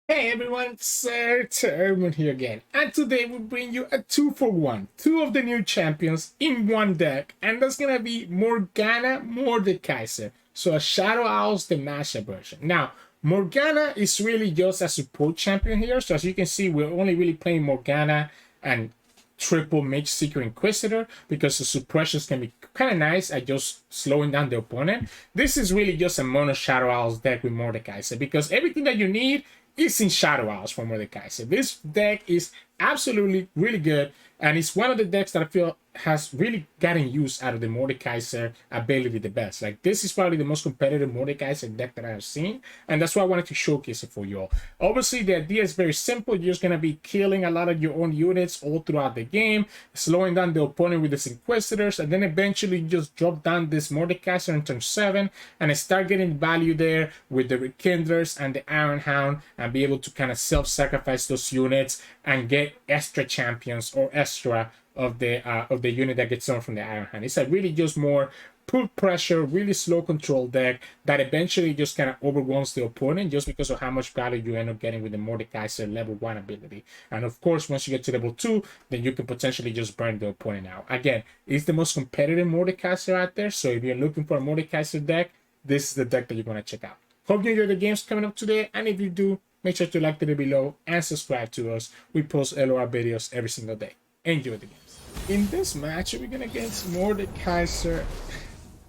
Hey everyone, Sirturmund here again, and today we bring you a 2-for-1, two of the new champions in one deck, and that's gonna be Morgana Mordekaiser, so a Shadow Owl's Demacia version. Now, Morgana is really just a support champion here, so as you can see, we're only really playing Morgana and triple Mage Seeker Inquisitor because the suppressions can be kind of nice at just slowing down the opponent. This is really just a mono Shadow Owls deck with Mordekaiser because everything that you need is in Shadow Owls for Mordekaiser. This deck is absolutely really good, and it's one of the decks that I feel has really gotten used out of the Mordekaiser ability the best. Like, this is probably the most competitive Mordekaiser deck that I have seen, and that's why I wanted to showcase it for you all. Obviously, the idea is very simple. You're just going to be killing a lot of your own units all throughout the game, slowing down the opponent with these Inquisitors, and then eventually you just drop down this Mordekaiser in turn 7 and start getting value there with the Rekindlers and the Iron Hound, and be able to kind of self-sacrifice those units and get extra champions or extra of the unit that gets on from the Iron Hand. It's a really just more pull pressure, really slow control deck that eventually just kind of overwhelms the opponent just because of how much value you end up getting with the Mordekaiser level 1 ability. And of course, once you get to level 2, then you can potentially just burn the opponent out. Again, it's the most competitive Mordekaiser out there, so if you're looking for a Mordekaiser deck, this is the deck that you're going to check out. Hope you enjoy the games coming up today, and if you do, make sure to like the video below and subscribe to us. We post LOR videos every single day. Enjoy the games. In this match, we're going against Mordekaiser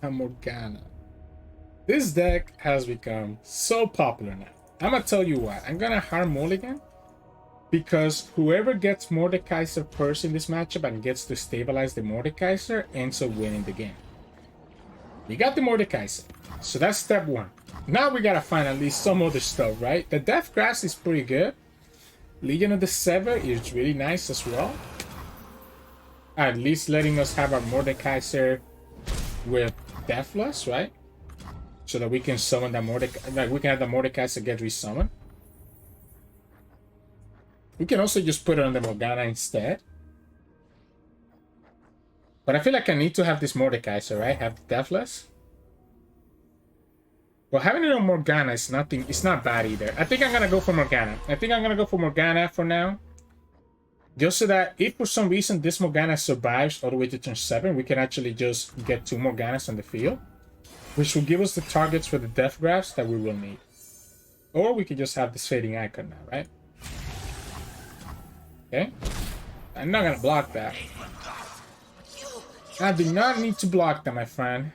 and Morgana. This deck has become so popular now. I'm going to tell you what. I'm going to harm Mulligan because whoever gets Mordekaiser first in this matchup and gets to stabilize the Mordekaiser ends up winning the game. We got the Mordekaiser, so that's step 1. Now we got to find at least some other stuff, right? The Death Grasp is pretty good. Legion of the Sever is really nice as well. At least letting us have our Mordekaiser with Deathless, right? So that we can summon that Mordekaiser, like we can have the Mordekaiser get resummoned. We can also just put it on the Morgana instead. But I feel like I need to have this Mordekaiser, right? Have Deathless. Well, having it on Morgana is nothing. It's not bad either. I think I'm gonna go for Morgana. I think I'm gonna go for Morgana for now. Just so that if for some reason this Morgana survives all the way to turn 7, we can actually just get 2 Morganas on the field, which will give us the targets for the Death Grasps that we will need. Or we could just have this Fading Icon now, right? Okay. I'm not gonna block that. I do not need to block that, my friend.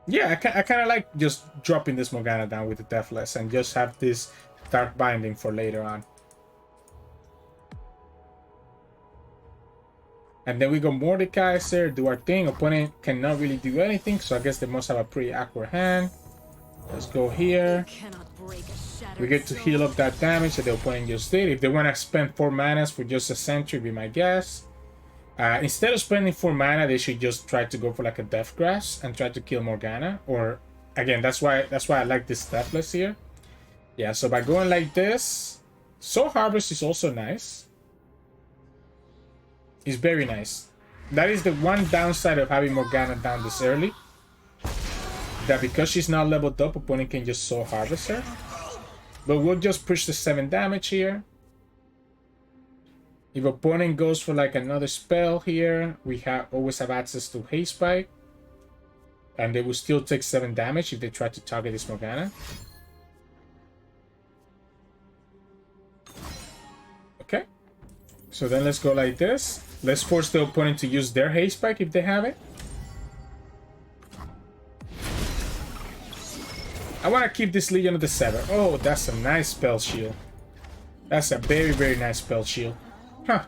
Yeah, I kind of like just dropping this Morgana down with the Deathless and just have this Dark Binding for later on. And then we go Mordekaiser, do our thing. Opponent cannot really do anything, so I guess they must have a pretty awkward hand. Let's go here. We get to heal up that damage that the opponent just did. If they want to spend 4 manas for just a sentry, be my guess. Instead of spending 4 mana, they should just try to go for like a Death Grasp and try to kill Morgana. Or again, that's why I like this Deathless here. Yeah, so by going like this, Soul Harvest is also nice. It's very nice. That is the one downside of having Morgana down this early. That because she's not leveled up, opponent can just Soul Harvest her. But we'll just push the 7 damage here. If opponent goes for like another spell here, we always have access to Haste Spike. And they will still take 7 damage if they try to target this Morgana. Okay. So then let's go like this. Let's force the opponent to use their Haste Spike if they have it. I want to keep this Legion of the Sever. Oh, that's a nice spell shield. That's a very, very nice spell shield. Huh.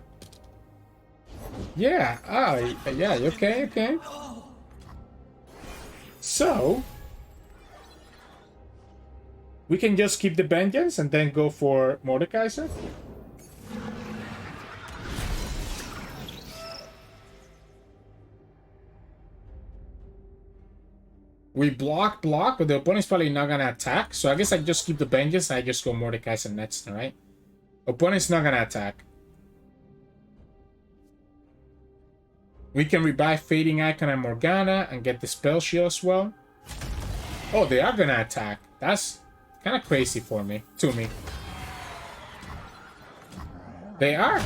Yeah. Oh, yeah. Okay, okay. So, we can just keep the Vengeance and then go for Mordekaiser. We block, but the opponent's probably not gonna attack. So I guess I just keep the Vengeance and I just go Mordekaiser next, right? Opponent's not gonna attack. We can revive Fading Icon and Morgana and get the spell shield as well. Oh, they are gonna attack. That's Kind of crazy for me, to me. They are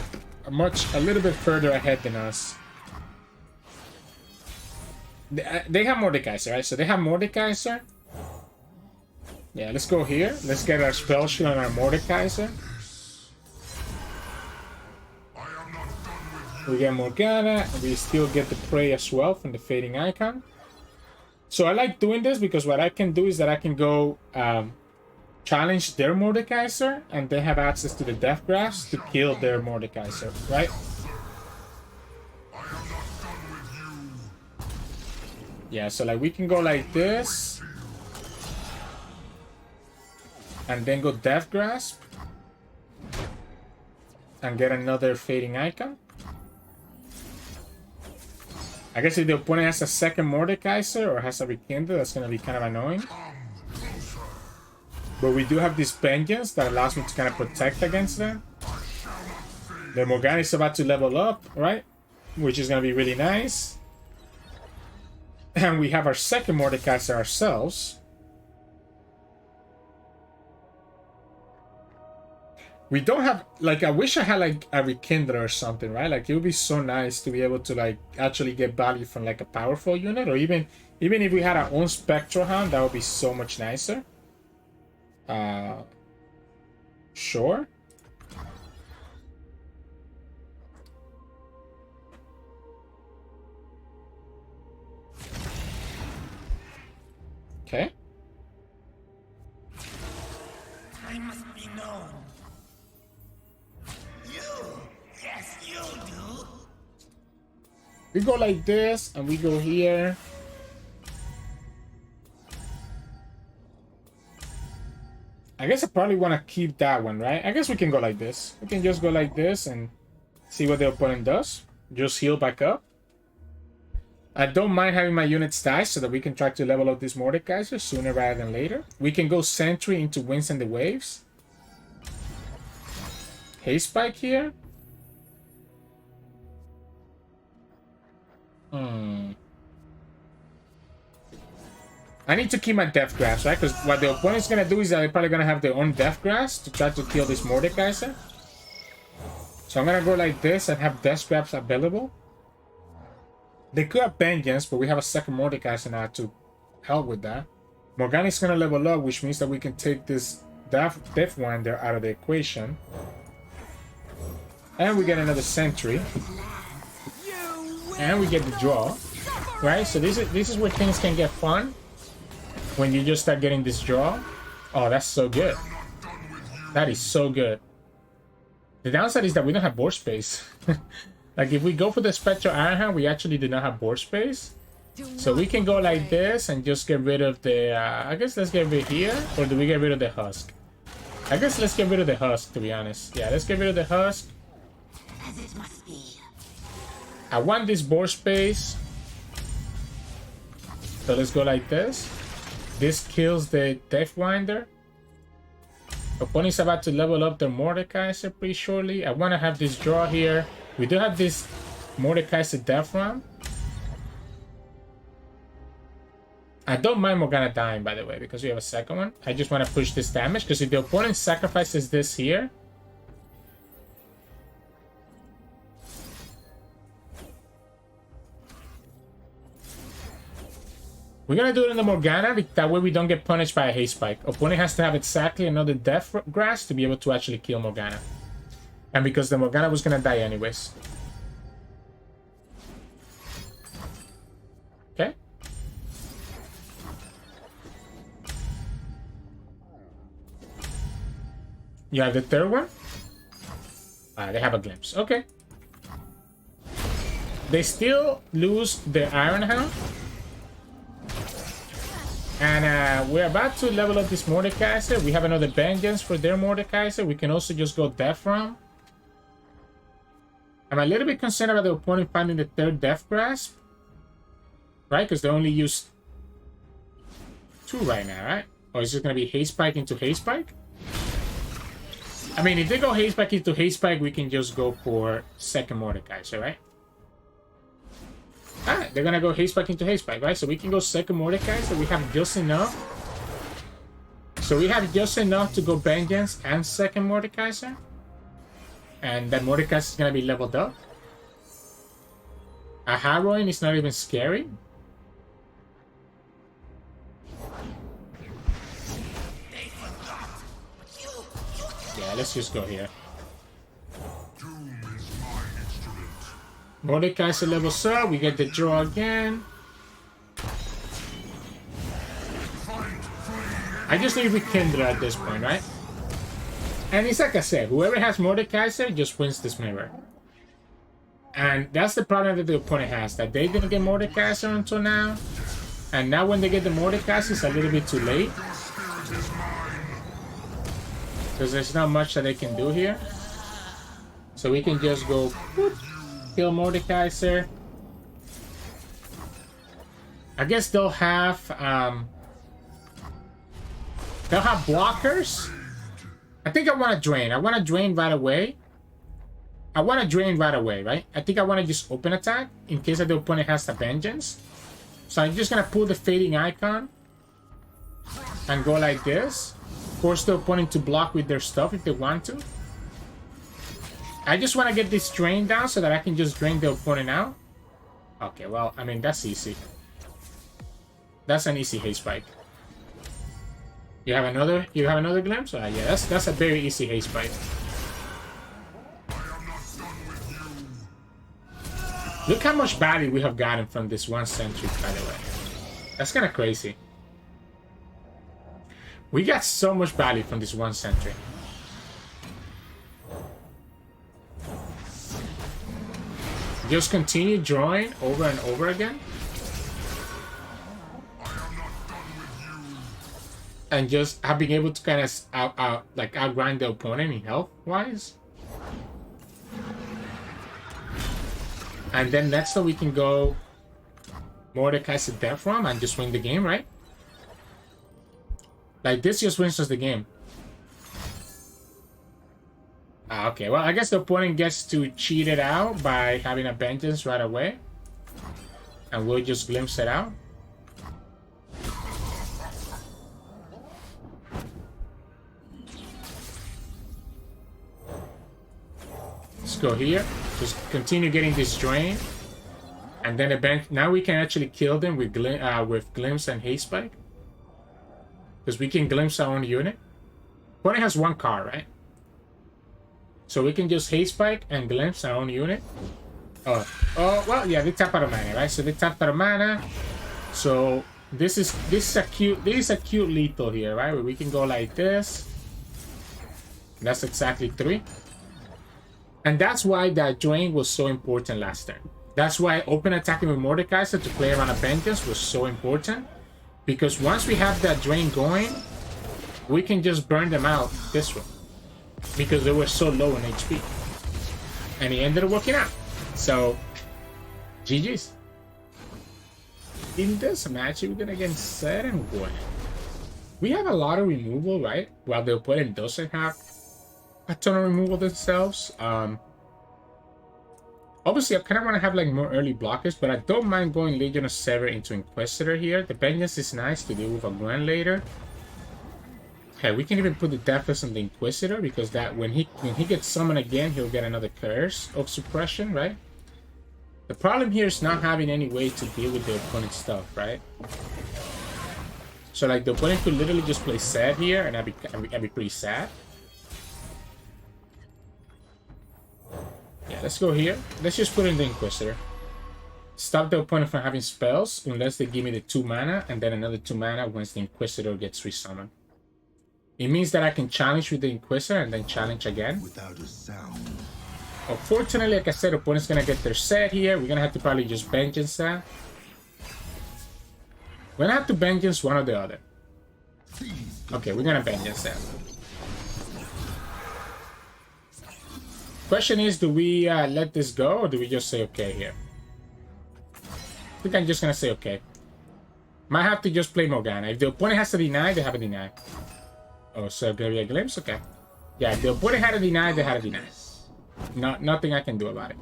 a little bit further ahead than us. They have Mordekaiser, right? So they have Mordekaiser. Yeah, let's go here. Let's get our spell shield on our Mordekaiser. We get Morgana, and we still get the prey as well from the fading icon. So I like doing this because what I can do is that I can go challenge their Mordekaiser, and they have access to the death grasp to kill their Mordekaiser, right? Yeah, so like we can go like this, and then go death grasp, and get another fading icon. I guess if the opponent has a second Mordekaiser or has a rekindle, that's gonna be kind of annoying. But we do have this Vengeance that allows me to kind of protect against them. The Morgana is about to level up, right? Which is gonna be really nice. And we have our second Mordekaiser ourselves. We don't have, like, I wish I had, like, a Rekindler or something, right? Like, it would be so nice to be able to, like, actually get value from, like, a powerful unit. Or even if we had our own Spectral Hound, that would be so much nicer. Sure. Okay. I must be known. Yes, you do. We go like this, and we go here. I guess I probably want to keep that one, right? I guess we can go like this. We can just go like this and see what the opponent does. Just heal back up. I don't mind having my units die so that we can try to level up this Mordekaiser sooner rather than later. We can go Sentry into Winds and the Waves. Haste Spike here. I need to keep my Death Grasp, right? Because what the opponent's going to do is that they're probably going to have their own Death Grasp to try to kill this Mordekaiser. So I'm going to go like this and have Death Grasp available. They could have Vengeance, but we have a second Mordekaiser now to help with that. Morgana is going to level up, which means that we can take this Deathwinder out of the equation. And we get another Sentry. And we get the draw. Right? So this is where things can get fun. When you just start getting this draw. Oh, that's so good. That is so good. The downside is that we don't have board space. Like, if we go for the Spectral Ironhound, we actually do not have board space. So we can go like this and just get rid of the... I guess let's get rid here. Or do we get rid of the Husk? I guess let's get rid of the Husk, to be honest. Yeah, let's get rid of the Husk. As it must be. I want this board space. So let's go like this. This kills the Deathwinder. Opponent's about to level up their Mordekaiser pretty shortly. I want to have this draw here. We do have this Mordekaiser Death Ram. I don't mind Morgana dying, by the way, because we have a second one. I just want to push this damage, because if the opponent sacrifices this here... We're going to do it in the Morgana, that way we don't get punished by a Haste Spike. Opponent has to have exactly another Death Grasp to be able to actually kill Morgana. And because the Morgana was going to die anyways. Okay. You have the third one? They have a glimpse. Okay. They still lose the Ironhound. And we're about to level up this Mordekaiser. We have another Vengeance for their Mordekaiser. We can also just go Death Ram. I'm a little bit concerned about the opponent finding the third Death Grasp. Right? Because they only use 2 right now, right? Or is it going to be Haste Spike into Haste Spike? I mean, if they go Haste Spike into Haste Spike, we can just go for second Mordekaiser, right? Ah, they're gonna go Haste Spike into Haste Spike, right? So we can go second Mordekaiser. We have just enough So we have just enough to go Vengeance and second Mordekaiser. And that Mordekaiser is going to be leveled up. A Harrowing is not even scary. Yeah, let's just go here. Mordekaiser levels up. We get the draw again. I just need Rekindler at this point, right? And it's like I said, whoever has Mordekaiser just wins this mirror. And that's the problem that the opponent has, that they didn't get Mordekaiser until now. And now when they get the Mordekaiser, it's a little bit too late. Because there's not much that they can do here. So we can just go, whoop, kill Mordekaiser. I guess they'll have blockers. I think I want to drain. I want to drain right away. Right? I think I want to just open attack in case that the opponent has the Vengeance. So I'm just going to pull the Fading Icon and go like this. Force the opponent to block with their stuff if they want to. I just want to get this drain down so that I can just drain the opponent out. Okay, well, I mean, that's easy. That's an easy haste spike. You have another glimpse? Yeah, that's a very easy haste spike. Look how much value we have gotten from this one sentry, by the way. That's kind of crazy. We got so much value from this one sentry. Just continue drawing over and over again. And just have been able to kind of outgrind the opponent in health-wise. And then next time we can go Mordekaiser Death Realm and just win the game, right? Like, this just wins us the game. Okay, well, I guess the opponent gets to cheat it out by having a Vengeance right away. And we'll just glimpse it out. Let's go here. Just continue getting this drain. And then now we can actually kill them with Glimpse and Haste Spike. Because we can glimpse our own unit. Opponent has one card, right? So we can just Haste Spike and glimpse our own unit. Oh, well, yeah, they tap out of mana, right? So they tap out of mana. So this is a cute lethal here, right? Where we can go like this. That's exactly 3. And that's why that drain was so important last turn. That's why open attacking with Mordekaiser to play around a Vengeance was so important. Because once we have that drain going, we can just burn them out this way. Because they were so low in HP. And it ended up working out. So, GG's. In this match, we're gonna get Zed Gwen. We have a lot of removal, right? While the opponent doesn't have a ton of removal themselves. Obviously, I kind of want to have like more early blockers, but I don't mind going Legion of Sever into Inquisitor here. The Vengeance is nice to deal with a Gwen later. Okay, we can even put the Deathless on the Inquisitor because that when he gets summoned again, he'll get another Curse of Suppression, right? The problem here is not having any way to deal with the opponent's stuff, right? So like the opponent could literally just play Zed here, and I'd be pretty sad. Yeah, let's go here. Let's just put in the Inquisitor. Stop the opponent from having spells unless they give me the 2 mana and then another 2 mana once the Inquisitor gets resummoned. It means that I can challenge with the Inquisitor and then challenge again. Without a sound. Unfortunately, like I said, opponent's gonna get their Zed here. We're gonna have to probably just Vengeance that. We're gonna have to Vengeance one or the other. Okay, we're gonna Vengeance that. Question is, do we let this go or do we just say okay here? I think I'm just gonna say okay. Might have to just play Morgana. If the opponent has to deny, they have a deny. Oh, so maybe a glimpse? Okay. Yeah, if the opponent had a deny, they had a deny. Nothing I can do about it.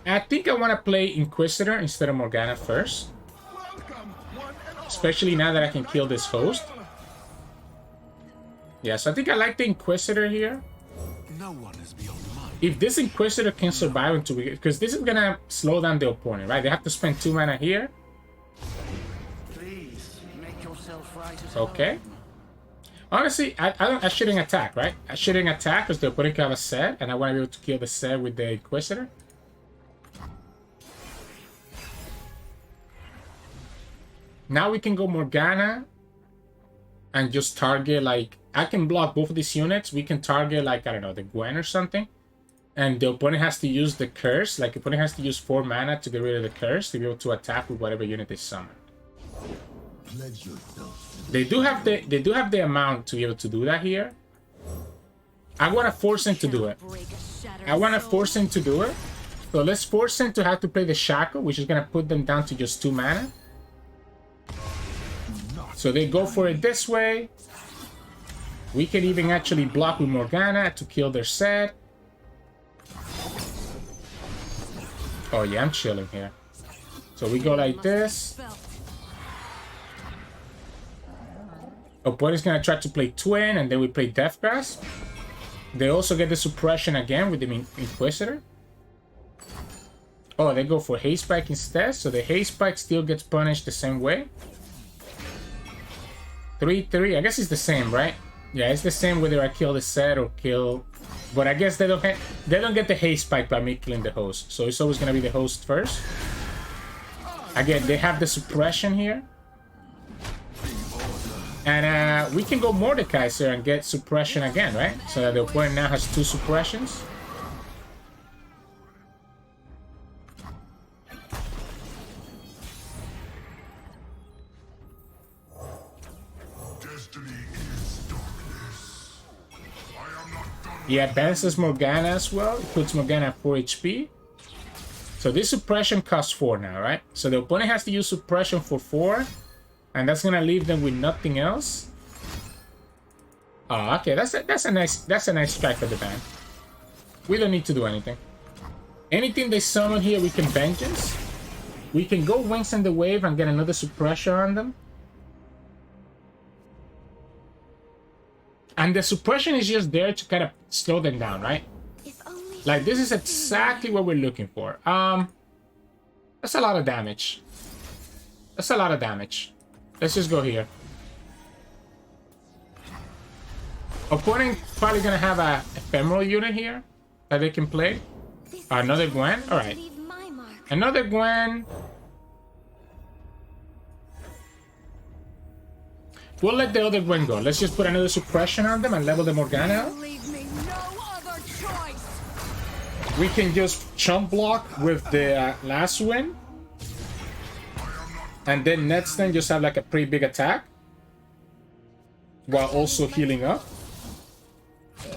I think I want to play Inquisitor instead of Morgana first. Welcome, one and especially now that I can kill this host. Yeah, so I think I like the Inquisitor here. No one is beyond mine. If this Inquisitor can survive until we... Because this is gonna slow down the opponent, right? They have to spend 2 mana here. Please make yourself right as Okay. Honestly, I shouldn't attack, right? I shouldn't attack because the opponent can have a Zed, and I want to be able to kill the Zed with the Inquisitor. Now we can go Morgana and just target, like, I can block both of these units. We can target, like, I don't know, the Gwen or something. And the opponent has to use the curse. Like, the opponent has to use 4 mana to get rid of the curse to be able to attack with whatever unit they summon. They do have the amount to be able to do that here. I want to force him to do it. I want to force him to do it. So let's force him to have to play the Shackle, which is going to put them down to just 2 mana. So they go for it this way. We can even actually block with Morgana to kill their Zed. Oh yeah, I'm chilling here. So we go like this. Opponent's gonna try to play Twin, and then we play Death Grasp. They also get the suppression again with the Inquisitor. Oh, they go for Haste Spike instead, so the Haste Spike still gets punished the same way. 3/3, I guess it's the same, right? Yeah, it's the same whether I kill the Zed or kill... But I guess they don't get the Haste Spike by me killing the host, so it's always gonna be the host first. Again, they have the suppression here. And we can go Mordekaiser and get suppression again, right? So that the opponent now has 2 suppressions. He advances Morgana as well. It puts Morgana at 4 HP. So this suppression costs 4 now, right? So the opponent has to use suppression for 4. And that's gonna leave them with nothing else. Oh, okay, that's a nice strike for the ban. We don't need to do anything. Anything they summon here, we can Vengeance. We can go Wings in the Wave and get another suppression on them. And the suppression is just there to kind of slow them down, right? Like, this is exactly what we're looking for. That's a lot of damage. That's a lot of damage. Let's just go here. Opponent probably gonna have a ephemeral unit here that they can play. Another Gwen? Alright. Another Gwen. We'll let the other Gwen go. Let's just put another suppression on them and level the Morgana. We can just chump block with the last win. And then next turn just have like a pretty big attack. While also healing up.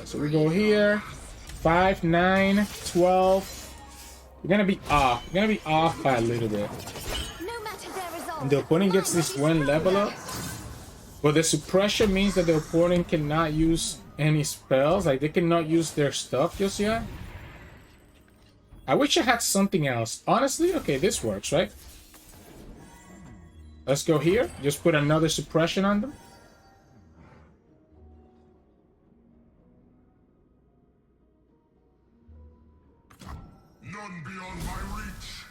So we go here. 5, 9, 12. We're gonna be off. We're gonna be off by a little bit. And the opponent gets this one level up. But the suppression means that the opponent cannot use any spells. Like, they cannot use their stuff just yet. I wish I had something else. Honestly, okay, this works, right? Let's go here. Just put another suppression on them. None beyond my reach.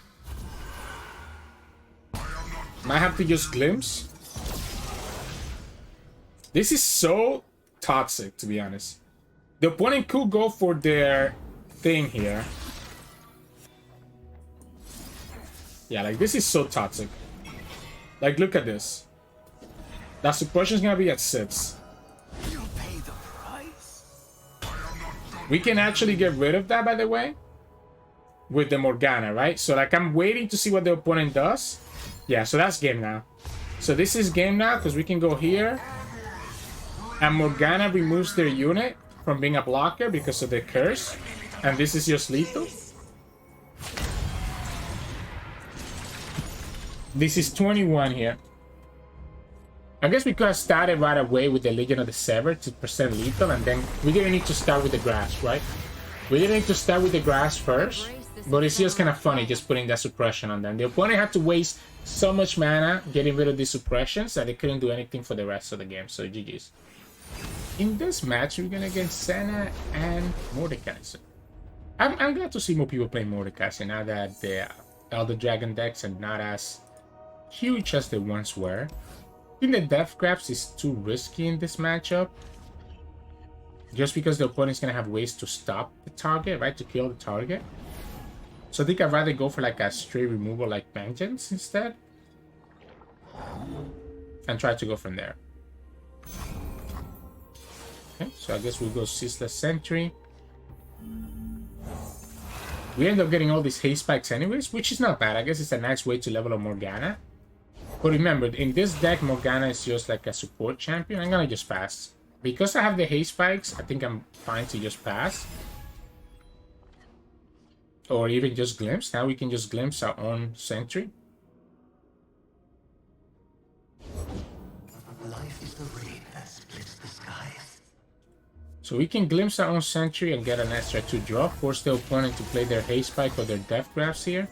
Might have to use Glimpse. This is so toxic, to be honest. The opponent could go for their thing here. Yeah, like, this is so toxic. Like, look at this. That suppression is gonna be at 6. You'll pay the price. We can actually get rid of that, by the way, with the Morgana, right? So, like, I'm waiting to see what the opponent does. Yeah, so that's game now. So this is game now, because we can go here. And Morgana removes their unit from being a blocker because of the curse. And this is just lethal. This is 21 here. I guess we could have started right away with the Legion of the Sever to present lethal, and then we didn't need to start with the grass, right? We didn't need to start with the grass first. But it's just kind of funny just putting that suppression on them. The opponent had to waste so much mana getting rid of these suppressions that they couldn't do anything for the rest of the game. So GG's. In this match, we're gonna get Senna and Mordekaiser. I'm glad to see more people play Mordekaiser now that the Elder Dragon decks are not as huge as they once were. I think the Death Grabs is too risky in this matchup. Just because the opponent's gonna have ways to stop the target, right? To kill the target. So I think I'd rather go for like a straight removal like Vengeance instead. And try to go from there. Okay, so I guess we'll go Ceaseless Sentry. We end up getting all these haste spikes anyways, which is not bad. I guess it's a nice way to level up Morgana. But remember, in this deck, Morgana is just like a support champion. I'm gonna just pass. Because I have the haste spikes, I think I'm fine to just pass. Or even just glimpse. Now we can just glimpse our own sentry. Life is the rain that splits the skies. So we can glimpse our own sentry and get an extra 2 draw. Force the opponent to play their haste spike or their death grabs here.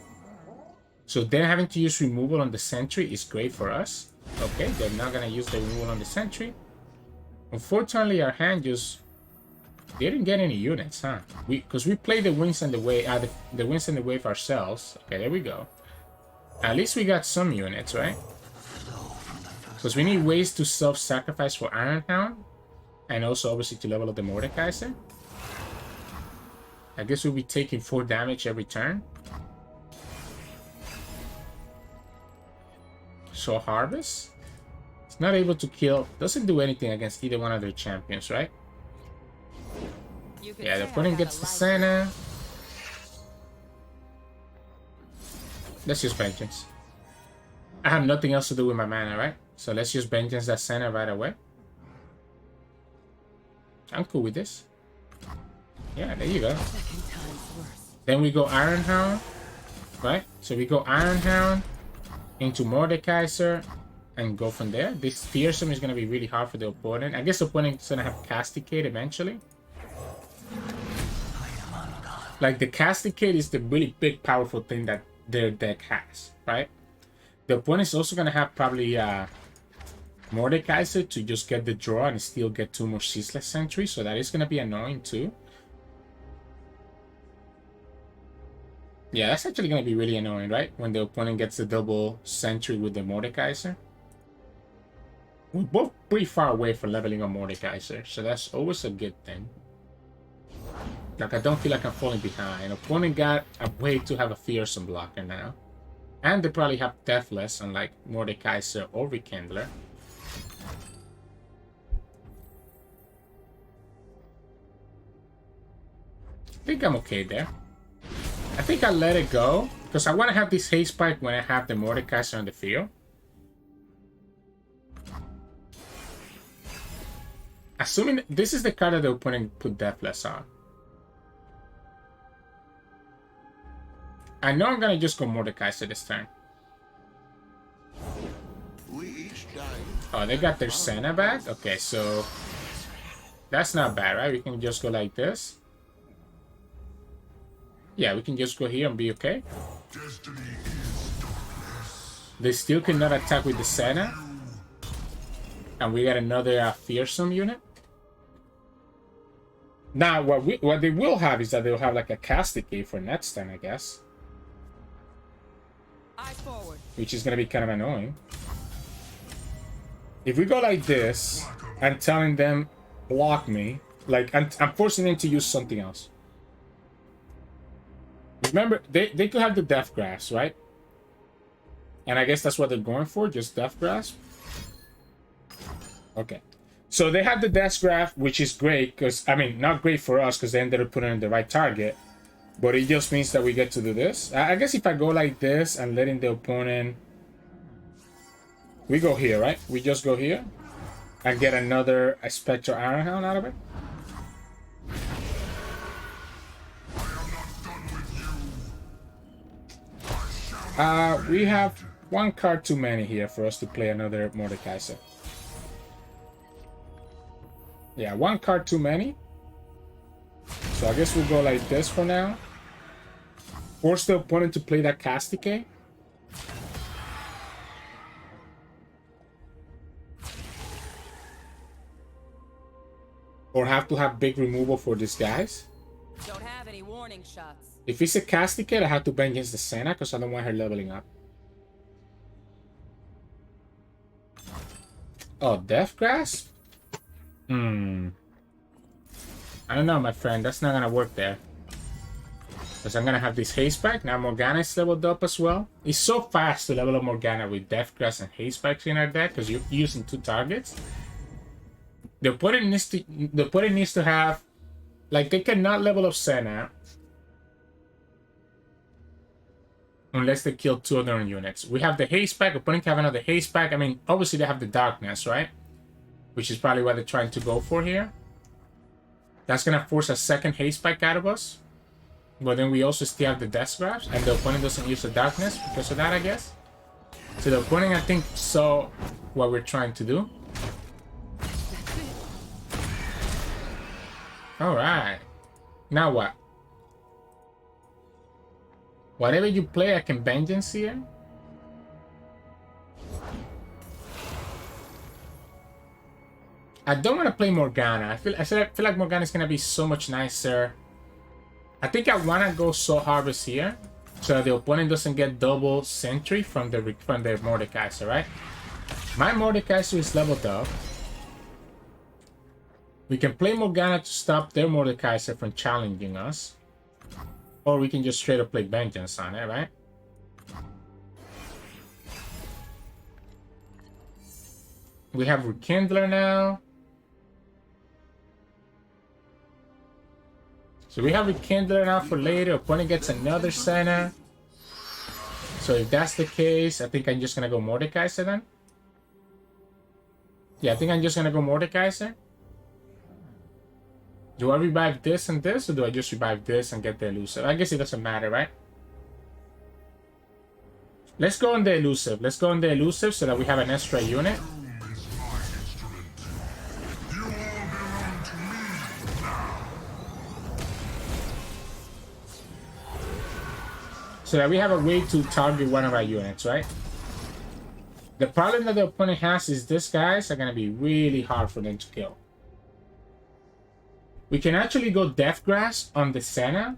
So then having to use removal on the sentry is great for us. Okay, they're not gonna use the removal on the sentry. Unfortunately, our hand just didn't get any units, huh? Because we played the Winds and the Wave, the Winds and the Wave ourselves. Okay, there we go. At least we got some units, right? Because we need ways to self-sacrifice for Ironhound, and also obviously to level up the Mordekaiser. I guess we'll be taking 4 damage every turn. So Harvest. Not able to kill, doesn't do anything against either one of their champions, right? Yeah, the opponent gets the Senna. Let's use Vengeance. I have nothing else to do with my mana, right? So let's use Vengeance that Senna right away. I'm cool with this. Yeah, there you go. Then we go Ironhound, right? So we go Ironhound into Mordekaiser. And go from there. This Fearsome is going to be really hard for the opponent. I guess the opponent's going to have Casticate eventually. Like the Casticate is the really big powerful thing that their deck has, right? The opponent's also going to have probably Mordekaiser to just get the draw and still get 2 more Ceaseless Sentries. So that is going to be annoying too. Yeah, that's actually going to be really annoying, right? When the opponent gets the double Sentry with the Mordekaiser. We're both pretty far away from leveling up Mordekaiser, so that's always a good thing. Like, I don't feel like I'm falling behind. Opponent got a way to have a Fearsome blocker now. And they probably have Deathless, unlike Mordekaiser or Rekindler. I think I'm okay there. I think I'll let it go, because I want to have this haste spike when I have the Mordekaiser on the field. Assuming this is the card that the opponent put Deathless on. I know I'm gonna just go Mordekaiser this turn. Oh, they got their Senna back? Okay, so that's not bad, right? We can just go like this. Yeah, we can just go here and be okay. They still cannot attack with the Senna. And we got another Fearsome unit. Now, what they will have is that they'll have like a Casticate for next turn, I guess. Which is going to be kind of annoying. If we go like this, I'm telling them, block me. Like, I'm forcing them to use something else. Remember, they could have the Death Grasp, right? And I guess that's what they're going for, just Death Grasp. Okay. So they have the Death Grasp, which is great, because, I mean, not great for us, because they ended up putting in the right target. But it just means that we get to do this. I guess if I go like this and letting the opponent... We go here, right? We just go here. And get another Spectral Ironhound out of it. We have 1 card too many here for us to play another Mordekaiser. Yeah, 1 card too many. So I guess we'll go like this for now. Force the opponent to play that Casticate. Or have to have big removal for these guys. Don't have any warning shots. If it's a Casticate, I have to bang against the Senna because I don't want her leveling up. Oh, Death Grasp? I don't know, my friend. That's not gonna work there. Because I'm gonna have this Haste Spike. Now Morgana is leveled up as well. It's so fast to level up Morgana with Death Grasp and Haste Spikes in our deck because you're using 2 targets. The opponent needs to have, like, they cannot level up Senna unless they kill 2 of their own units. We have the Haste Spike. Opponent can have another Haste Spike. I mean, obviously they have the Darkness, right? Which is probably what they're trying to go for here. That's gonna force a second Haste Spike out of us. But then we also still have the Death Grasp, and the opponent doesn't use the Darkness because of that, I guess. So the opponent, I think, saw what we're trying to do. Alright. Now what? Whatever you play, I can Vengeance here. I don't want to play Morgana. I feel like Morgana is going to be so much nicer. I think I want to go Soul Harvest here, so that the opponent doesn't get double Sentry from the Mordekaiser, right? My Mordekaiser is leveled up. We can play Morgana to stop their Mordekaiser from challenging us. Or we can just straight up play Vengeance on it, right? We have Rekindler now. So we have Rekindler now for later. Opponent gets another Senna. So if that's the case, I think I'm just gonna go Mordekaiser then. Yeah, I think I'm just gonna go Mordekaiser. Do I revive this and this, or do I just revive this and get the elusive? I guess it doesn't matter, right? Let's go on the elusive. Let's go on the elusive so that we have an extra unit. So that we have a way to target one of our units, right? The problem that the opponent has is these guys are going to be really hard for them to kill. We can actually go Death Grasp on the Senna.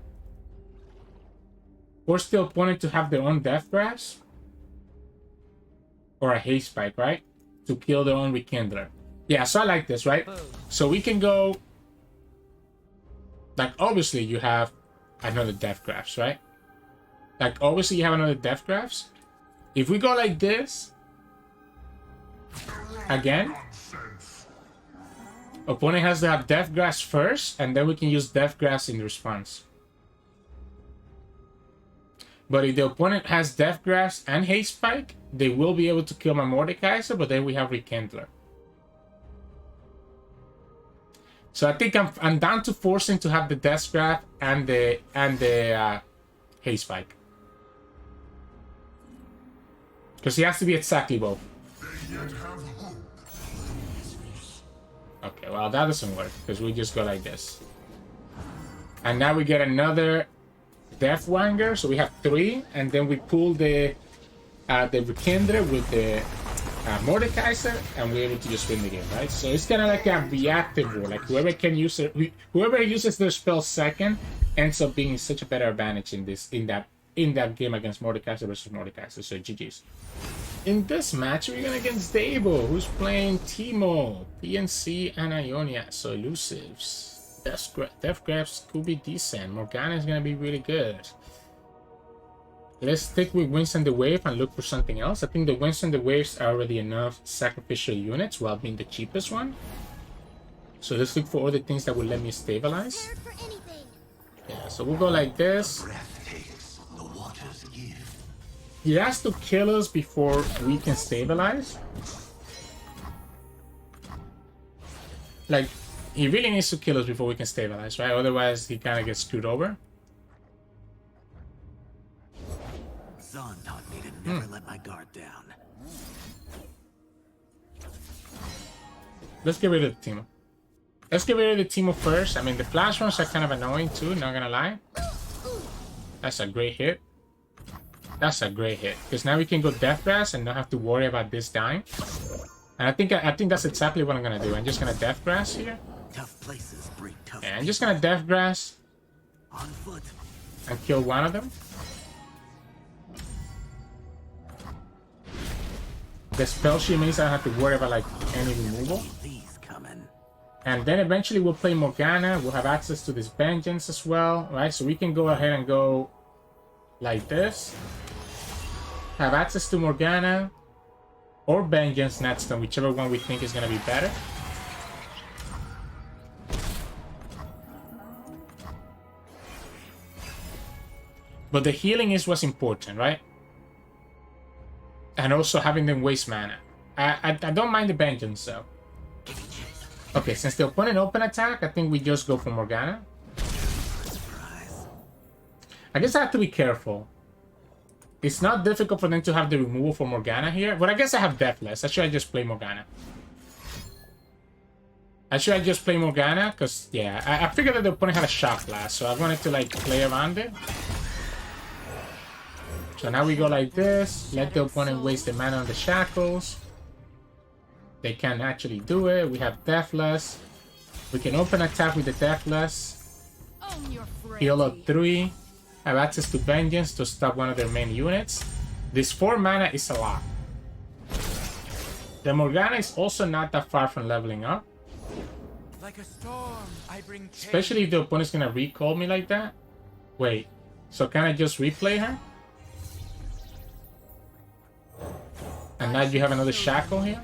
Force the opponent to have their own Death Grasp. Or a Haste Spike, right? To kill their own Rekindler. Yeah, so I like this, right? So we can go... Like, obviously you have another Death Grasp, right? Like, obviously you have another Death Grasp. If we go like this... Again... Opponent has to have Death Grasp first, and then we can use Death Grasp in response. But if the opponent has Death Grasp and Haste Spike, they will be able to kill my Mordekaiser, but then we have Rekindler. So I think I'm down to forcing to have the Death Grasp and the Haste Spike. Because he has to be exactly both. Okay, well that doesn't work because we just go like this. And now we get another Death Wanger, so we have 3, and then we pull the Rekindler with the Mordekaiser, and we're able to just win the game, right? So it's kind of like a reactive rule. Like whoever can use it, whoever uses their spell second ends up being such a better advantage in that game against Mordekaiser versus Mordekaiser. So GG's. In this match, we're going against Davo, who's playing Teemo P&Z and Ionia, so Elusives. Death Grasp could be decent. Morgana is going to be really good. Let's stick with Winds and the Wave and look for something else. I think the Winds and the Waves are already enough sacrificial units while being the cheapest one. So let's look for other things that will let me stabilize. Yeah, so we'll go like this. He has to kill us before we can stabilize. Like, he really needs to kill us before we can stabilize, right? Otherwise, he kind of gets screwed over. Zon taught me to never let my guard down. Let's get rid of the Teemo. Let's get rid of the Teemo first. I mean, the flash ones are kind of annoying too, not gonna lie. That's a great hit. That's a great hit. Because now we can go Death Grass and not have to worry about this dying. And I think that's exactly what I'm gonna do. I'm just gonna Death Grass here. Tough places breed tough. Yeah, I'm just gonna Death Grass On foot. and kill one of them. The spell she means I don't have to worry about like any removal. These coming. And then eventually we'll play Morgana. We'll have access to this Vengeance as well, right? So we can go ahead and go like this. Have access to Morgana or Vengeance next turn, whichever one we think is going to be better. But the healing is what's important, right? And also having them waste mana. I don't mind the Vengeance though. Okay, since the opponent open attack, I think we just go for Morgana. I guess I have to be careful. It's not difficult for them to have the removal for Morgana here, but I guess I have Deathless. Should I just play Morgana? Should I just play Morgana? Because, yeah, I figured that the opponent had a Shock Blast, so I wanted to, like, play around it. So now we go like this, let the opponent waste the mana on the Shackles. They can actually do it. We have Deathless. We can open attack with the Deathless. Heal up 3. Have access to Vengeance to stop one of their main units. This 4 mana is a lot. The Morgana is also not that far from leveling up. Like a storm, I bring change. Especially if the opponent's gonna recall me like that. Wait, so can I just replay her? And now you have another Shackle here?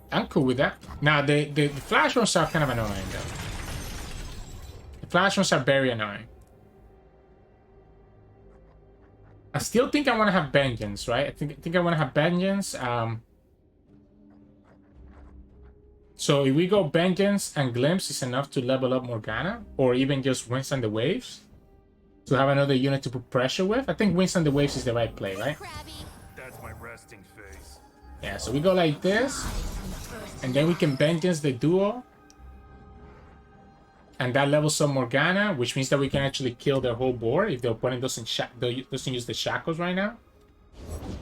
I'm cool with that. Now, the flash runs are kind of annoying, though. The flash runs are very annoying. I still think I want to have Vengeance, right? I think I want to have Vengeance. So if we go Vengeance and Glimpse is enough to level up Morgana, or even just Winds on the Waves, to have another unit to put pressure with. I think Winds on the Waves is the right play, right? That's my resting face. Yeah, so we go like this. And then we can Vengeance the duo. And that levels up Morgana, which means that we can actually kill their whole board if the opponent doesn't use the Shackles right now.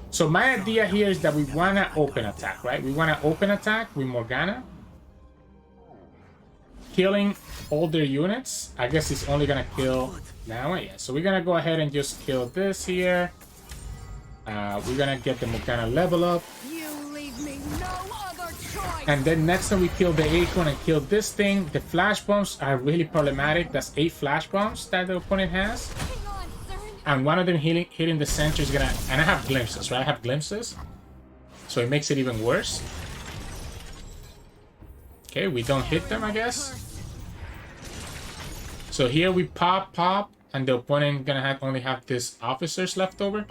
So my idea here is that we want to open attack, right? We want to open attack with Morgana. Killing all their units. I guess it's only going to kill now. Yeah, so we're going to go ahead and just kill this here. We're going to get the Morgana level up. And then next time we kill the Acorn and kill this thing. The Flash Bombs are really problematic. That's 8 Flash Bombs that the opponent has. And one of them hitting the center is gonna... And I have Glimpses, right? I have Glimpses. So it makes it even worse. Okay, we don't hit them, I guess. So here we pop, and the opponent gonna only have this Officers left over.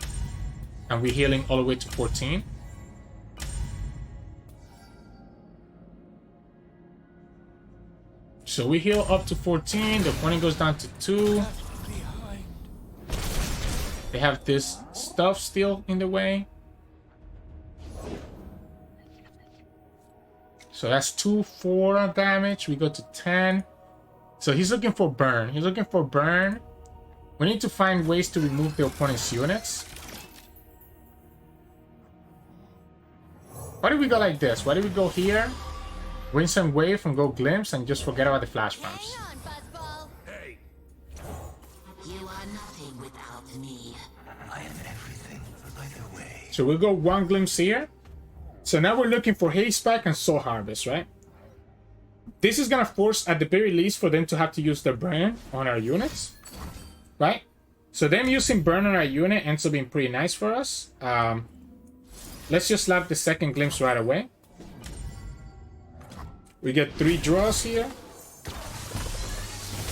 And we're healing all the way to 14. So we heal up to 14, the opponent goes down to 2. They have this stuff still in the way. So that's 2, 4 damage. We go to 10. So he's looking for burn. He's looking for burn. We need to find ways to remove the opponent's units. Why do we go like this? Why do we go here? Win some wave and go Glimpse and just forget about the Flash Bombs. Hey, You are nothing without me. I am everything either way. So we'll go 1 Glimpse here. So now we're looking for Haze Spike and Soul Harvest, right? This is gonna force, at the very least, for them to have to use their burn on our units, right? So them using burn on our unit ends up being pretty nice for us. Let's just slap the second Glimpse right away. We get 3 draws here.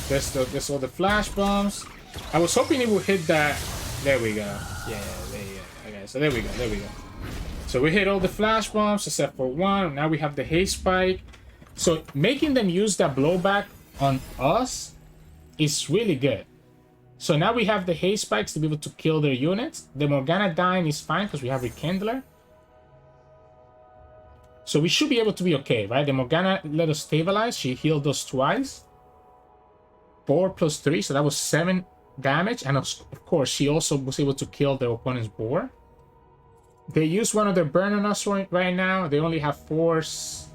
There's all the Flash Bombs. I was hoping it would hit that. There we go. Yeah, there you go. Okay, so there we go. So we hit all the Flash Bombs except for 1. Now we have the Haze Spike. So making them use that blowback on us is really good. So now we have the Haze Spikes to be able to kill their units. The Morgana dying is fine because we have Rekindler. So we should be able to be okay, right? The Morgana let us stabilize. She healed us twice. 4 plus 3, so that was 7 damage. And of course, she also was able to kill their opponent's boar. They use one of their burn on us right now. They only have 4s.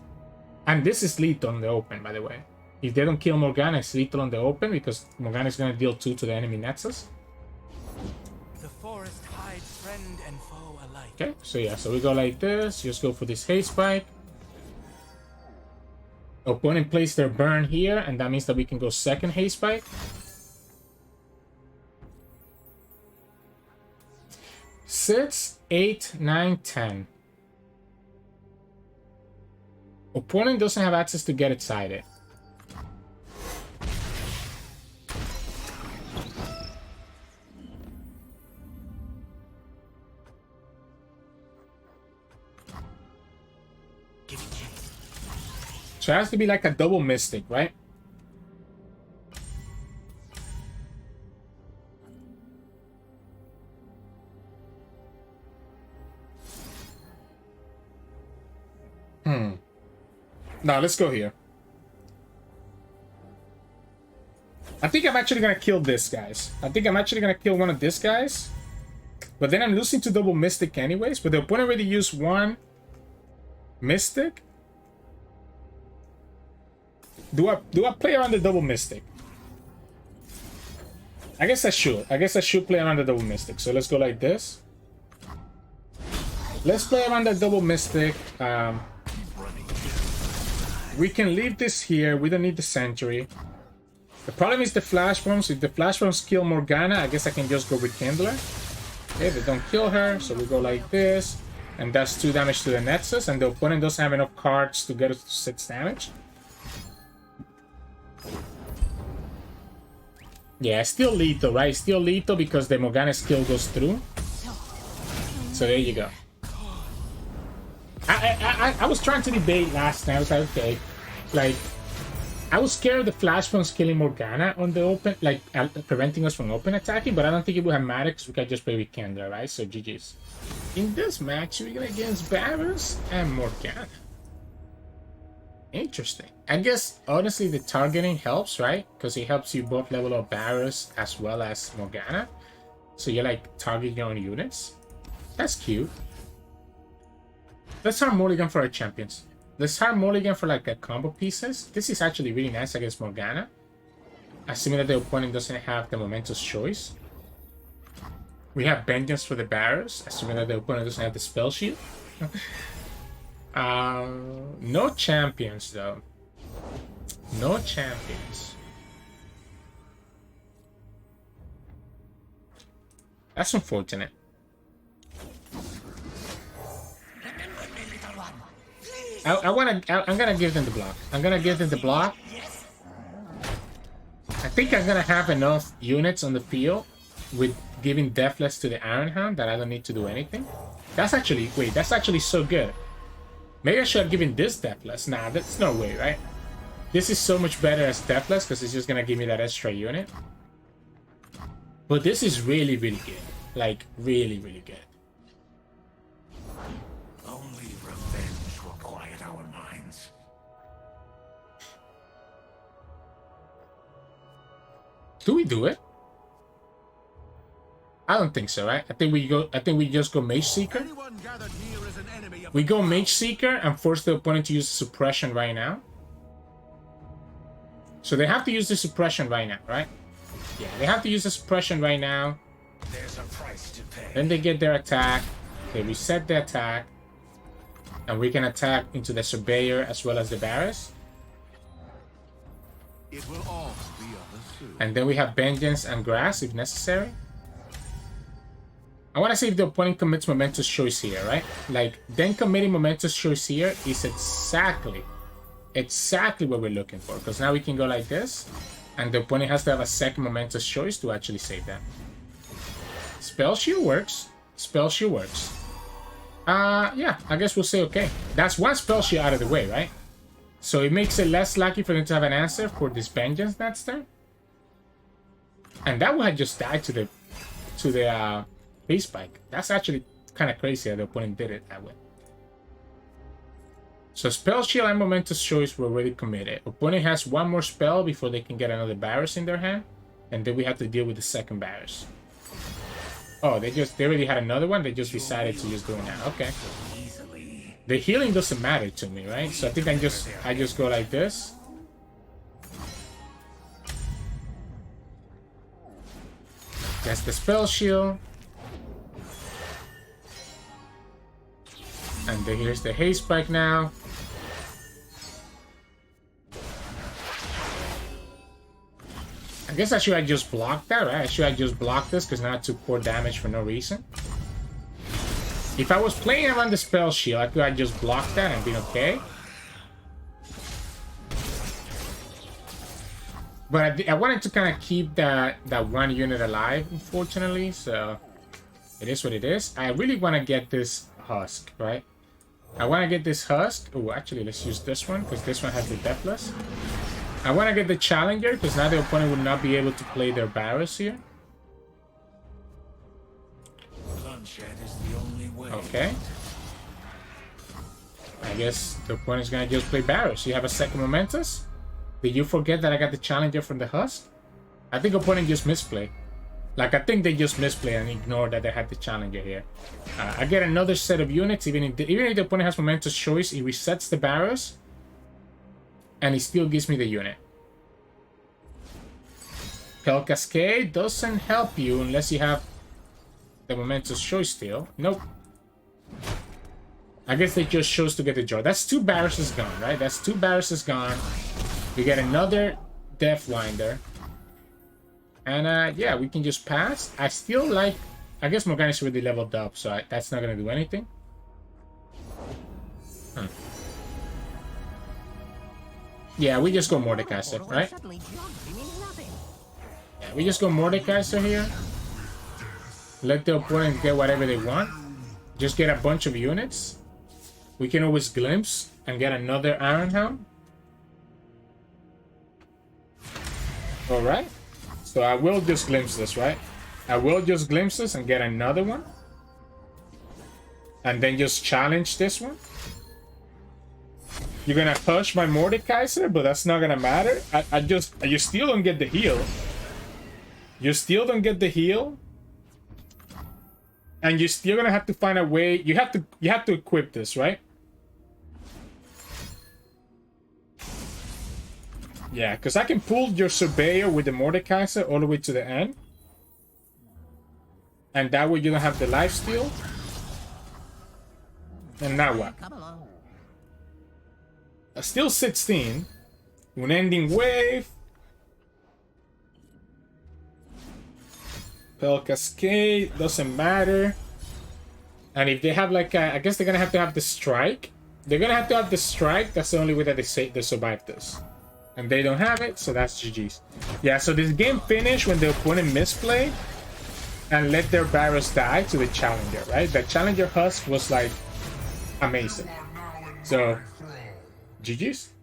And this is lethal in the open, by the way. If they don't kill Morgana, it's lethal in the open because Morgana is going to deal 2 to the enemy Nexus. The forest hides friend and foe alike. Okay, so yeah, so we go like this. Just go for this haste spike. Opponent plays their burn here, and that means that we can go second haste spike. Six, 8, 9, 10. Opponent doesn't have access to get excited. So it has to be like a double mystic, right? Now let's go here. I think I'm actually gonna kill this, guys. I think I'm actually gonna kill one of these guys. But then I'm losing to double mystic anyways. But the opponent already used 1 mystic. Do I play around the double mystic? I guess I should. I guess I should play around the double mystic. So let's go like this. Let's play around the double mystic. We can leave this here. We don't need the Sentry. The problem is the flash bombs. If the flash bombs kill Morgana, I guess I can just go Rekindler. Okay, they don't kill her, so we go like this. And that's 2 damage to the Nexus, and the opponent doesn't have enough cards to get us to 6 damage. Yeah, still lethal, right? Still lethal because the Morgana skill goes through. So there you go. I was trying to debate last night. I was like, okay, like, I was scared of the flash bombs killing Morgana on the open, like preventing us from open attacking, but I don't think it would have mattered because we can just play with Kendra, right? So GG's. In this match, we're gonna against Varus and Morgana. Interesting. I guess honestly the targeting helps, right? Because it helps you both level up Varus as well as Morgana. So you're like targeting your own units. That's cute. Let's harm Mulligan for our champions. Let's harm Mulligan for like a combo pieces. This is actually really nice against Morgana. Assuming that the opponent doesn't have the momentous choice. We have Vengeance for the Varus, assuming that the opponent doesn't have the spell shield. No champions though. No champions. That's unfortunate. I'm gonna give them the block. I'm gonna give them the block. I think I'm gonna have enough units on the field with giving Deathless to the Iron Hound that I don't need to do anything. That's actually, wait, that's actually so good. Maybe I should have given this Deathless. Nah, that's no way, right? This is so much better as Deathless because it's just gonna give me that extra unit. But this is really, really good. Like, really, really good. Only revenge will quiet our minds. Do we do it? I don't think so, right? I think we just go Mage Seeker. We go Mage Seeker and force the opponent to use Suppression right now. So they have to use the Suppression right now, right? Yeah, they have to use the Suppression right now. There's a price to pay. Then they get their attack. They reset the attack. And we can attack into the Surveyor as well as the Varus. It will all be on the suit. And then we have Vengeance and Grass if necessary. I want to see if the opponent commits Momentous Choice here, right? Like, then committing Momentous Choice here is exactly what we're looking for. Because now we can go like this. And the opponent has to have a second Momentous Choice to actually save that. Spell Shield works. Spell Shield works. Yeah, I guess we'll say okay. That's one Spell Shield out of the way, right? So it makes it less likely for them to have an answer for this Vengeance next turn. And that would have just died to the base spike. That's actually kind of crazy how the opponent did it that way. So spell shield and momentous choice were already committed. Opponent has one more spell before they can get another Varus in their hand. And then we have to deal with the second Varus. Oh, they already had another one? They just decided to just do it now. Okay. The healing doesn't matter to me, right? So I think I just go like this. That's the spell shield. And then here's the haste spike now. I guess I should have just blocked that, right? I should have just blocked this because now I took 4 damage for no reason. If I was playing around the spell shield, I could have just blocked that and been okay. But I wanted to kind of keep that one unit alive, unfortunately. So it is what it is. I really want to get this husk, right? I want to get this husk. Oh, actually, let's use this one because this one has the deathless. I want to get the challenger because now the opponent would not be able to play their Varus here. Okay. I guess the opponent's gonna just play Varus. You have a second momentous. Did you forget that I got the challenger from the husk? I think opponent just misplayed. Like, I think they just misplayed and ignored that they had the challenger here. I get another set of units. Even if the opponent has momentous choice, he resets the Varus. And he still gives me the unit. Spell Cascade doesn't help you unless you have the momentous choice still. Nope. I guess they just chose to get the draw. That's 2 Varuses gone, right? That's 2 Varuses gone. We get another Deathwinder. And yeah, we can just pass. I still like... I guess Morgana's already leveled up, so that's not going to do anything. Yeah, we just go Mordekaiser, right? Yeah, we just go Mordekaiser here. Let the opponent get whatever they want. Just get a bunch of units. We can always glimpse and get another Iron Helm. Alright. So I will just glimpse this, right? I will just glimpse this and get another one. And then just challenge this one. You're gonna push my Mordekaiser, but that's not gonna matter. You still don't get the heal. You still don't get the heal. And you're still gonna have to find a way. You have to equip this, right? Yeah, because I can pull your Surveyor with the Mordekaiser all the way to the end. And that way you don't have the lifesteal. And now what? Still 16. Unending Wave. Spell Cascade. Doesn't matter. And if they have like a, I guess they're gonna have to have the Strike. They're gonna have to have the Strike. That's the only way that they survive this. And they don't have it, so that's GG's. Yeah, so this game finished when the opponent misplayed and let their Varus die to the Challenger, right? The Challenger Husk was like amazing. So, GG's.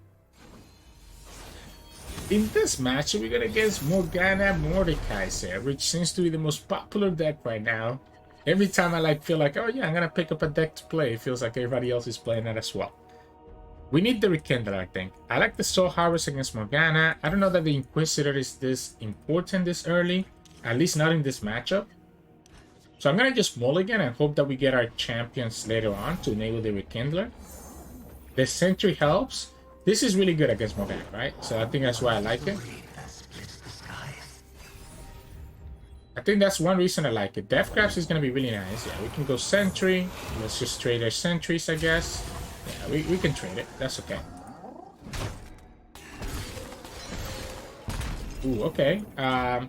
In this match, we're gonna get Morgana Mordekaiser, which seems to be the most popular deck right now. Every time I feel like, oh yeah, I'm gonna pick up a deck to play, it feels like everybody else is playing that as well. We need the Rekindler, I think. I like the Soul Harvest against Morgana. I don't know that the Inquisitor is this important this early, at least not in this matchup. So I'm gonna just mulligan and hope that we get our champions later on to enable the Rekindler. The Sentry helps. This is really good against Morgana, right? So I think that's why I like it. I think that's one reason I like it. Deathcraft is going to be really nice. Yeah, we can go Sentry. Let's just trade our Sentries, I guess. Yeah, we can trade it. That's okay. Ooh, okay. I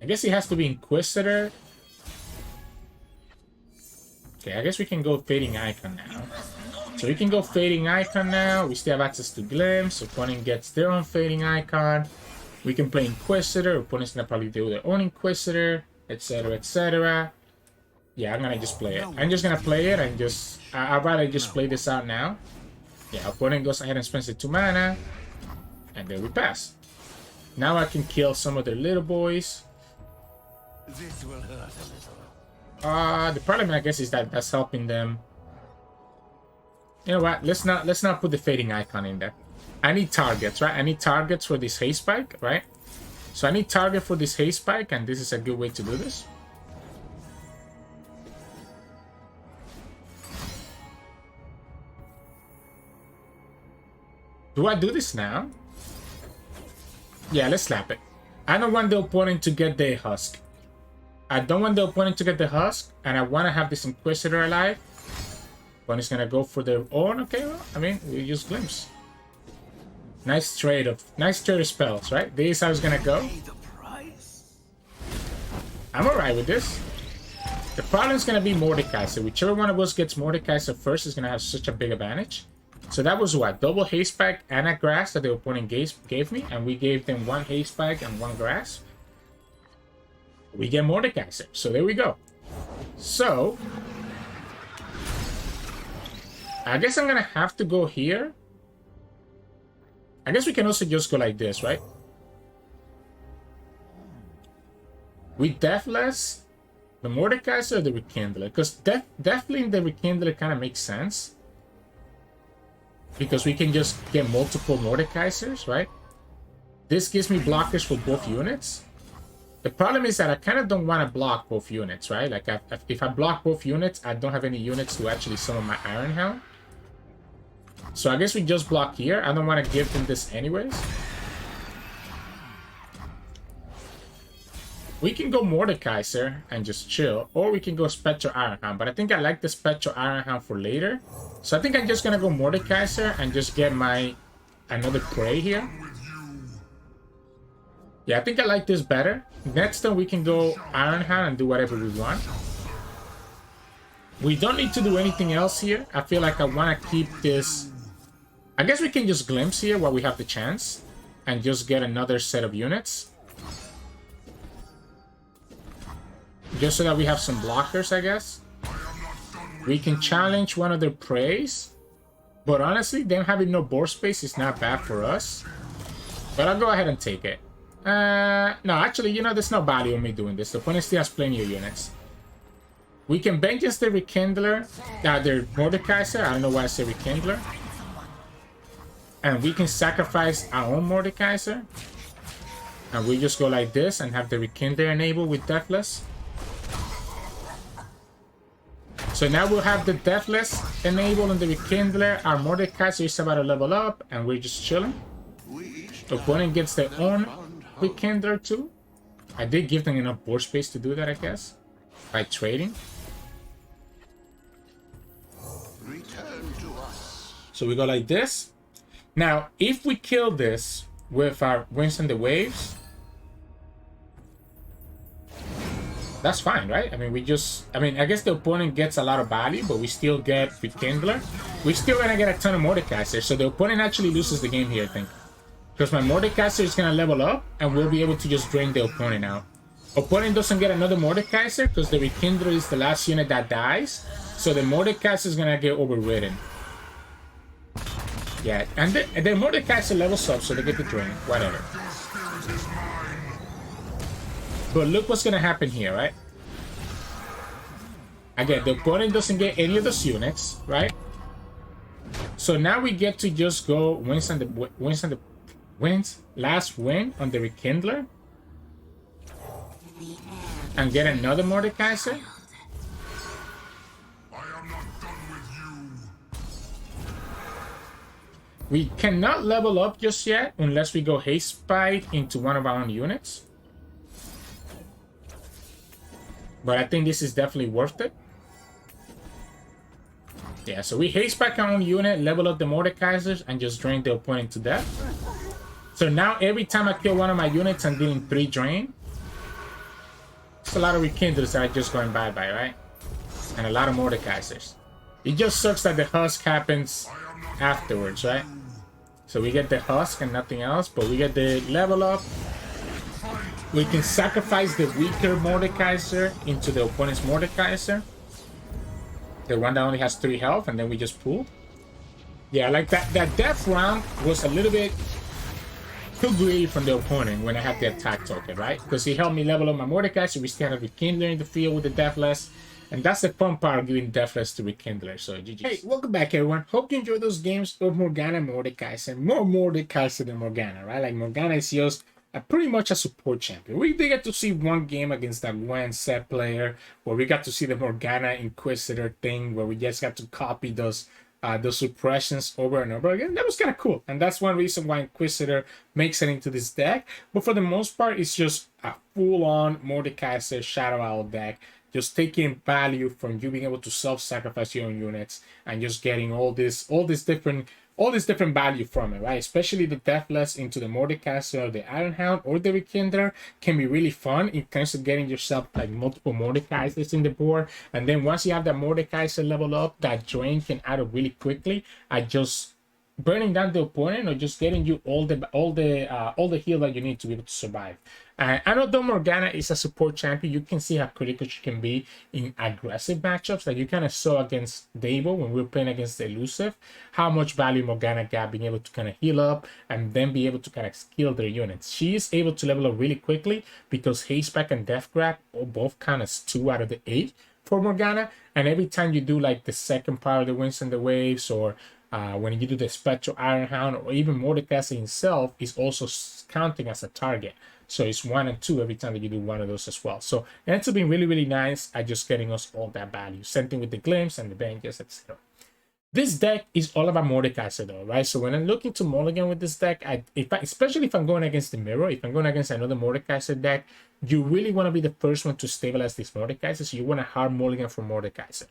guess he has to be Inquisitor. Okay, I guess we can go Fading Icon now. So we can go Fading Icon now. We still have access to Glimpse. Opponent gets their own Fading Icon. We can play Inquisitor. Opponent's gonna probably do their own Inquisitor, etc., etc. Yeah, I'm gonna just play it. I'm just gonna play it and just... I'd rather just play this out now. Yeah, opponent goes ahead and spends the 2 mana. And then we pass. Now I can kill some of their little boys. This will hurt a little. The problem, I guess, is that that's helping them You know what? Let's not put the fading icon in there. I need targets, right? I need targets for this haste spike, right? So I need target for this haste spike, and this is a good way to do this. Do I do this now? Yeah, let's slap it. I don't want the opponent to get the husk. I don't want the opponent to get the husk, and I want to have this Inquisitor alive. Opponent's gonna go for their own. Okay, well, I mean, we use Glimpse. Nice trade of spells, right? This is how it's gonna go. I'm alright with this. The problem is gonna be Mordekaiser. Whichever one of us gets Mordekaiser first is gonna have such a big advantage. So that was what? Double haste spike and a grass that the opponent gave me, and we gave them one haste spike and one grass. We get Mordekaiser. So there we go. So I guess I'm gonna have to go here. I guess we can also just go like this, right? We Deathless the Mordekaiser or the Rekindler? Because definitely the Rekindler kind of makes sense. Because we can just get multiple Mordekaisers, right? This gives me blockers for both units. The problem is that I kind of don't want to block both units, right? Like, if I block both units, I don't have any units to actually summon my Iron Hound. So I guess we just block here. I don't want to give them this anyways. We can go Mordekaiser and just chill. Or we can go Spectral Iron Hound. But I think I like the Spectral Iron Hound for later. So I think I'm just going to go Mordekaiser and just get my another prey here. Yeah, I think I like this better. Next turn we can go Iron Hound and do whatever we want. We don't need to do anything else here. I feel like I want to keep this. I guess we can just Glimpse here while we have the chance. And just get another set of units. Just so that we have some blockers, I guess. We can challenge one of their preys. But honestly, them having no board space is not bad for us. But I'll go ahead and take it. No, actually, you know, there's no value in me doing this. The opponent still has plenty of units. We can vengeance the Rekindler. Their Mordekaiser. I don't know why I say Rekindler. And we can sacrifice our own Mordekaiser. And we just go like this and have the Rekindler enabled with Deathless. So now we'll have the Deathless enabled on the Rekindler. Our Mordekaiser is about to level up, and we're just chilling. The opponent gets their own Rekindler too. I did give them enough board space to do that, I guess, by trading. So we go like this. Now, if we kill this with our Winds and the Waves, that's fine, right? I mean, I guess the opponent gets a lot of value, but we still get Rekindler. We're still gonna get a ton of Mordekaiser, so the opponent actually loses the game here, I think. Because my Mordekaiser is gonna level up, and we'll be able to just drain the opponent out. Opponent doesn't get another Mordekaiser, because the Rekindler is the last unit that dies. So the Mordekaiser is gonna get overridden. Yeah, and the Mordekaiser levels up, so they get the drain. Whatever. But look what's gonna happen here, right? Again, the opponent doesn't get any of those units, right? So now we get to just go last win on the Rekindler. And get another Mordekaiser. We cannot level up just yet unless we go Haste Spike into one of our own units. But I think this is definitely worth it. Yeah, so we Haste Spike our own unit, level up the Mordekaisers, and just drain the opponent to death. So now every time I kill one of my units, I'm dealing 3 drain. It's a lot of Rekindlers that are just going bye-bye, right? And a lot of Mordekaisers. It just sucks that the Husk happens afterwards, right? So we get the Husk and nothing else, but we get the level up. We can sacrifice the weaker Mordekaiser into the opponent's Mordekaiser. The one that only has 3 health, and then we just pull. Yeah, like that death round was a little bit too greedy from the opponent when I had the attack token, right? Because he helped me level up my Mordekaiser. We still have a Rekindler in the field with the Deathless. And that's the fun part of giving Deathless to Rekindler. So GG. Hey, welcome back everyone. Hope you enjoyed those games of Morgana Mordekaiser. More Mordekaiser than Morgana, right? Like Morgana is just pretty much a support champion. We did get to see one game against that Gwen set player where we got to see the Morgana Inquisitor thing where we just got to copy those suppressions over and over again. That was kind of cool, and that's one reason why Inquisitor makes it into this deck. But for the most part, it's just a full-on Mordekaiser Shadow Owl deck, just taking value from you being able to self-sacrifice your own units and just getting all this different value from it, right? Especially the Deathless into the Mordekaiser or the Ironhound or the Rekindler can be really fun in terms of getting yourself like multiple Mordekaisers in the board. And then once you have that Mordekaiser level up, that drain can add up really quickly at just burning down the opponent or just getting you all the heal that you need to be able to survive. I know though Morgana is a support champion, you can see how critical she can be in aggressive matchups. Like you kind of saw against Davo when we were playing against the Elusive, how much value Morgana got being able to kind of heal up and then be able to kind of skill their units. She is able to level up really quickly because Haste Pack and Death Grab both count as 2 out of the 8 for Morgana. And every time you do like the second part of the Winds and the Waves, or when you do the Spectral Ironhound, or even Mordekaiser himself is also counting as a target. So it's 1 and 2 every time that you do one of those as well. So it ends up being really, really nice at just getting us all that value. Same thing with the Glimpse and the Vengeance, etc. This deck is all about Mordekaiser though, right? So when I'm looking to mulligan with this deck, especially if I'm going against the Mirror, if I'm going against another Mordekaiser deck, you really want to be the first one to stabilize this Mordekaiser. So you want a hard mulligan for Mordekaiser.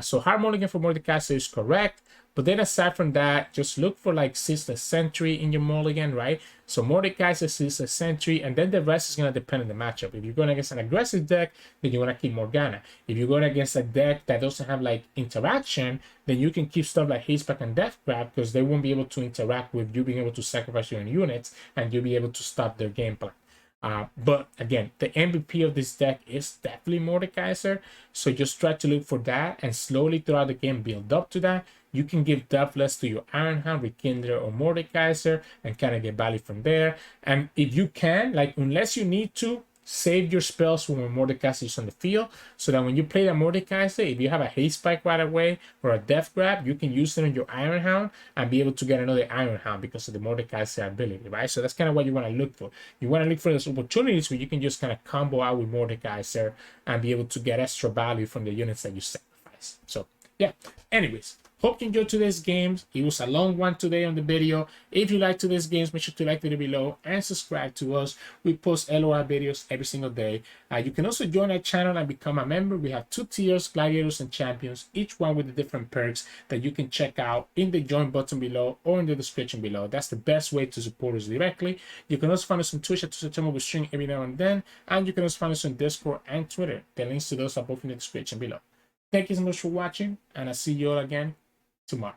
So hard mulligan for Mordekaiser is correct. But then aside from that, just look for like Ceaseless Sentry in your mulligan, right? So Mordekaiser, Ceaseless Sentry, and then the rest is going to depend on the matchup. If you're going against an aggressive deck, then you want to keep Morgana. If you're going against a deck that doesn't have like interaction, then you can keep stuff like Haste Pack and Death Grab because they won't be able to interact with you being able to sacrifice your own units and you'll be able to stop their game plan. But again, the MVP of this deck is definitely Mordekaiser. So just try to look for that and slowly throughout the game build up to that. You can give Deathless to your Ironhound, Rekindler, or Mordekaiser and kind of get value from there. And if you can, like unless you need to, save your spells when Mordekaiser is on the field so that when you play that Mordekaiser, if you have a Haste Spike right away or a Death Grab, you can use it on your Ironhound and be able to get another Ironhound because of the Mordekaiser ability, right? So that's kind of what you want to look for. You want to look for those opportunities where you can just kind of combo out with Mordekaiser and be able to get extra value from the units that you sacrifice. So yeah, anyways. Hope you enjoyed today's games. It was a long one today on the video. If you like today's games, make sure to like the video below and subscribe to us. We post LOR videos every single day. You can also join our channel and become a member. We have 2 tiers, Gladiators and Champions, each one with the different perks that you can check out in the join button below or in the description below. That's the best way to support us directly. You can also find us on Twitch at Sirturmund. We stream every now and then. And you can also find us on Discord and Twitter. The links to those are both in the description below. Thank you so much for watching, and I'll see you all again tomorrow.